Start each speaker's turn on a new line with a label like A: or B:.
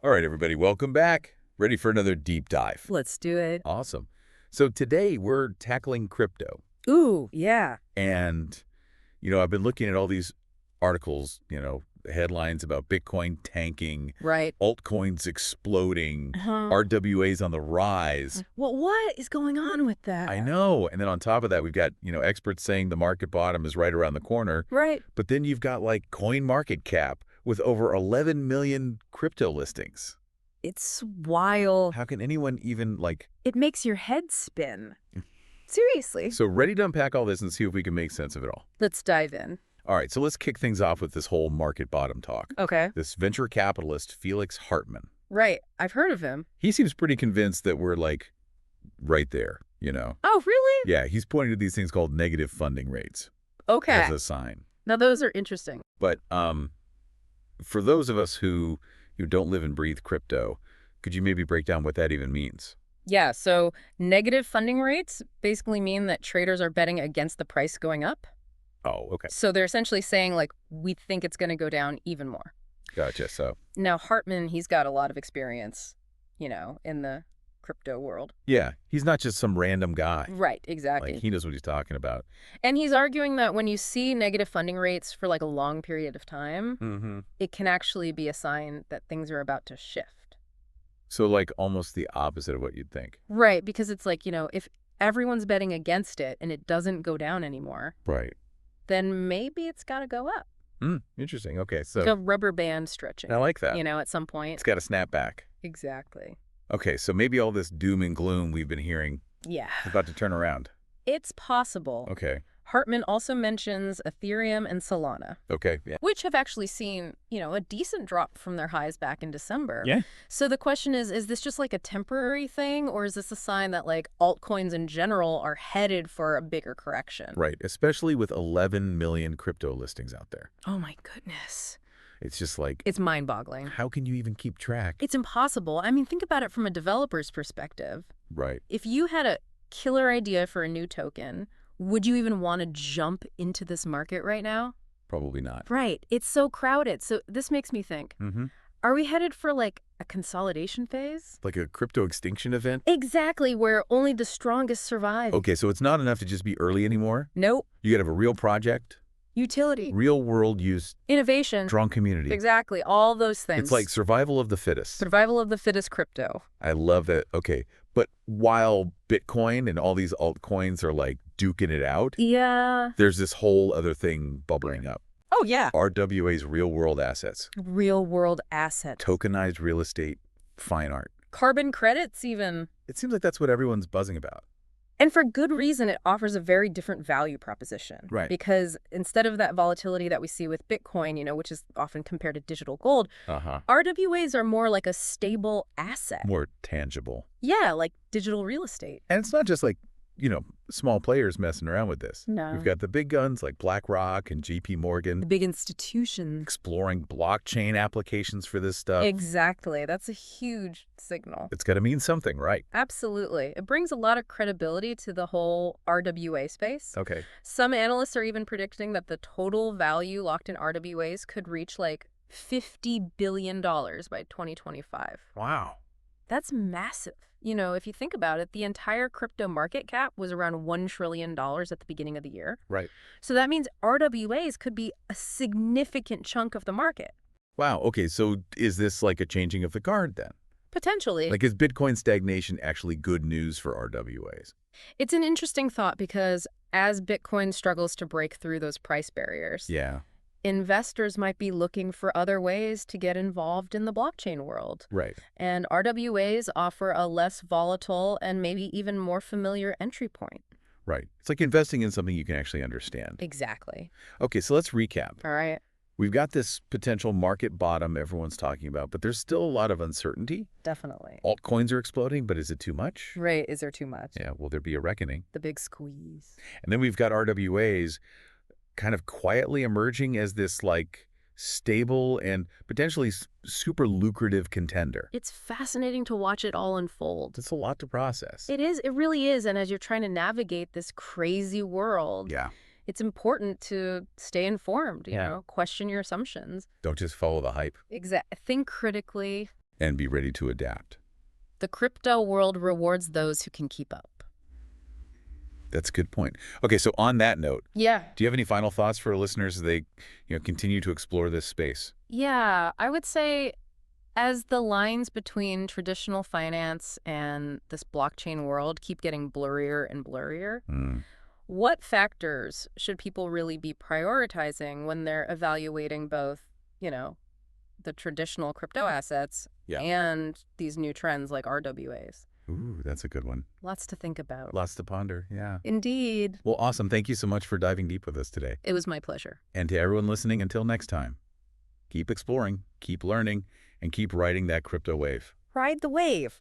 A: All right, everybody, welcome back. Ready for another deep dive.
B: Let's do it.
A: Awesome. So today we're tackling crypto.
B: Ooh, yeah.
A: And, I've been looking at all these articles, headlines about Bitcoin tanking,
B: Right.
A: altcoins exploding,
B: Uh-huh.
A: RWAs on the rise.
B: Well, what is going on with that?
A: I know. And then on top of that, we've got, experts saying the market bottom is right around the corner.
B: Right.
A: But then you've got like CoinMarketCap with over 11 million crypto listings.
B: It's wild.
A: How can anyone even
B: It makes your head spin. Seriously.
A: So ready to unpack all this and see if we can make sense of it all.
B: Let's dive in.
A: All right, so let's kick things off with this whole market bottom talk.
B: Okay.
A: This venture capitalist, Felix Hartman.
B: Right. I've heard of him.
A: He seems pretty convinced that we're right there,
B: Oh, really?
A: Yeah, he's pointing to these things called negative funding rates
B: Okay.
A: as a sign.
B: Now, those are interesting.
A: But for those of us who don't live and breathe crypto, could you maybe break down what that even means?
B: Yeah, so negative funding rates basically mean that traders are betting against the price going up.
A: Oh, okay.
B: So they're essentially saying, we think it's going to go down even more.
A: Gotcha. So,
B: Now, Hartman, he's got a lot of experience, in the crypto world.
A: yeah, he's not just some random guy.
B: Right, exactly.
A: He knows what he's talking about.
B: And he's arguing that when you see negative funding rates for a long period of time, it can actually be a sign that things are about to shift.
A: So almost the opposite of what you'd think.
B: Right, because it's if everyone's betting against it and it doesn't go down anymore,
A: Right.
B: then maybe it's got to go up.
A: Interesting. Okay, so
B: Like a rubber band stretching.
A: I like that.
B: At some point.
A: It's got to snap back.
B: Exactly.
A: Okay, so maybe all this doom and gloom we've been hearing
B: Yeah.
A: is about to turn around.
B: It's possible.
A: Okay.
B: Hartman also mentions Ethereum and Solana,
A: Okay. Yeah.
B: which have actually seen, a decent drop from their highs back in December.
A: Yeah.
B: So the question is this just a temporary thing, or is this a sign that altcoins in general are headed for a bigger correction?
A: Right. Especially with 11 million crypto listings out there.
B: Oh my goodness.
A: It's just
B: It's mind-boggling.
A: how can you even keep track?
B: It's impossible. I mean, think about it from a developer's perspective.
A: Right.
B: If you had a killer idea for a new token, would you even want to jump into this market right now?
A: Probably not.
B: Right. It's so crowded. So this makes me think, are we headed for a consolidation phase?
A: Like a crypto extinction event?
B: Exactly, where only the strongest survive.
A: Okay, so it's not enough to just be early anymore.
B: Nope.
A: You got to have a real project,
B: Utility.
A: real world use,
B: Innovation.
A: strong community.
B: Exactly. All those things.
A: It's like survival of the fittest.
B: survival of the fittest crypto.
A: I love that. Okay. But while Bitcoin and all these altcoins are duking it out,
B: Yeah.
A: there's this whole other thing bubbling up.
B: Oh, yeah.
A: RWA's real world assets,
B: Real world assets.
A: tokenized real estate, fine art.
B: Carbon credits even.
A: It seems like that's what everyone's buzzing about.
B: And for good reason, it offers a very different value proposition.
A: Right.
B: Because instead of that volatility that we see with Bitcoin, which is often compared to digital gold,
A: Uh-huh.
B: RWAs are more like a stable asset.
A: More tangible.
B: Yeah, like digital real estate.
A: And it's not just small players messing around with this.
B: No.
A: We've got the big guns like BlackRock and JP Morgan
B: The big institutions.
A: exploring blockchain applications for this stuff.
B: Exactly. That's a huge signal.
A: It's got to mean something, right?
B: Absolutely. It brings a lot of credibility to the whole RWA space.
A: Okay.
B: Some analysts are even predicting that the total value locked in RWAs could reach $50 billion by 2025.
A: Wow.
B: That's massive. If you think about it, the entire crypto market cap was around $1 trillion at the beginning of the year.
A: Right.
B: So that means RWAs could be a significant chunk of the market.
A: Wow. Okay. So is this a changing of the guard then?
B: Potentially.
A: Is Bitcoin stagnation actually good news for RWAs?
B: It's an interesting thought because as Bitcoin struggles to break through those price barriers,
A: Yeah.
B: investors might be looking for other ways to get involved in the blockchain world.
A: Right.
B: And RWAs offer a less volatile and maybe even more familiar entry point.
A: Right. It's like investing in something you can actually understand.
B: Exactly.
A: Okay, so let's recap.
B: All right.
A: We've got this potential market bottom everyone's talking about, but there's still a lot of uncertainty.
B: Definitely.
A: Altcoins are exploding, but is it too much?
B: Right. Is there too much?
A: Yeah, will there be a reckoning?
B: The big squeeze.
A: And then we've got RWAs kind of quietly emerging as this stable and potentially super lucrative contender.
B: It's fascinating to watch it all unfold.
A: It's a lot to process.
B: It is. It really is. And as you're trying to navigate this crazy world,
A: Yeah.
B: it's important to stay informed,
A: Yeah.
B: question your assumptions.
A: Don't just follow the hype.
B: Think critically,
A: And be ready to adapt.
B: The crypto world rewards those who can keep up.
A: That's a good point. Okay, so on that note,
B: Yeah.
A: do you have any final thoughts for our listeners as they continue to explore this space?
B: Yeah, I would say as the lines between traditional finance and this blockchain world keep getting blurrier and blurrier,
A: Mm,
B: what factors should people really be prioritizing when they're evaluating both, you know, the traditional crypto assets
A: yeah.
B: and these new trends like RWAs?
A: Ooh, that's a good one.
B: Lots to think about.
A: Lots to ponder, yeah.
B: Indeed.
A: Well, awesome. Thank you so much for diving deep with us today.
B: It was my pleasure.
A: And to everyone listening, until next time, keep exploring, keep learning, and keep riding that crypto wave.
B: Ride the wave.